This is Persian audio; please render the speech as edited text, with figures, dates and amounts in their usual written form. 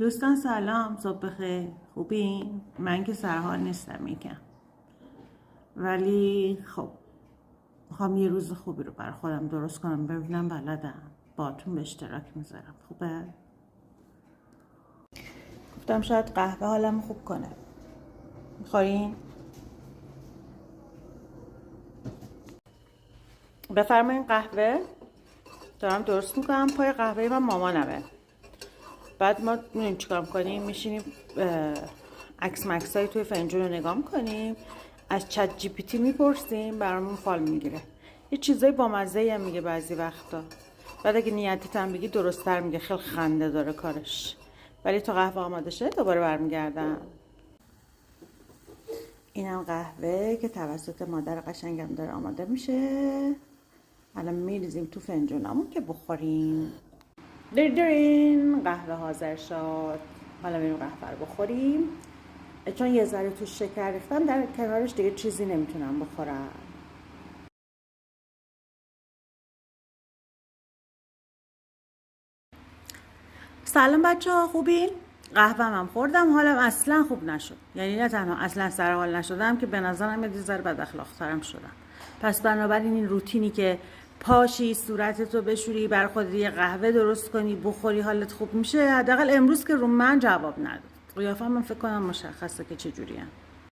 دوستان سلام، صبح بخیر. خوبین؟ من که سرحال نیستم یکم، ولی خب میخوام یه روز خوبی رو برای خودم درست کنم، ببینم بلدم. باتون به اشتراک میذارم. خوبه؟ گفتم شاید قهوه حالم خوب کنه. میخورین؟ بفرمایین. قهوه دارم درست میکنم. پای قهوه من مامانمه. بعد ما میدونیم چیکار کنیم، میشینیم عکس مکسای توی فنجون رو نگاه میکنیم، از چت جی پی تی میپرسیم، برامون فال میگیره. یه چیزای بامزه‌ای هم میگه بعضی وقتا. بعد اگه نیتت هم بگی درست‌تر میگه. خیلی خنده داره کارش. ولی تا قهوه آماده شه دوباره برمیگردم. اینم قهوه که توسط مادر قشنگم داره آماده میشه. الان میریزیم تو فنجونمون که بخوریم. دیرین قهوه حاضر شد. حالا بریم قهوه رو بخوریم. چون یه ذره توش شکر ریختم، در کنارش دیگه چیزی نمیتونم بخورم. سلام بچه ها، خوبین؟ قهوه هم خوردم، حالم اصلا خوب نشد. یعنی نه تنها اصلا سر حال نشدم، که به نظرم یه ذره بد اخلاق ترم شدم. پس بنابراین این روتینی که پاشی صورتتو بشوری، بر خودت یه قهوه درست کنی بخوری حالت خوب میشه، حداقل امروز که رو من جواب نداد. قیافم من فکر کنم مشخصه که چجوریم.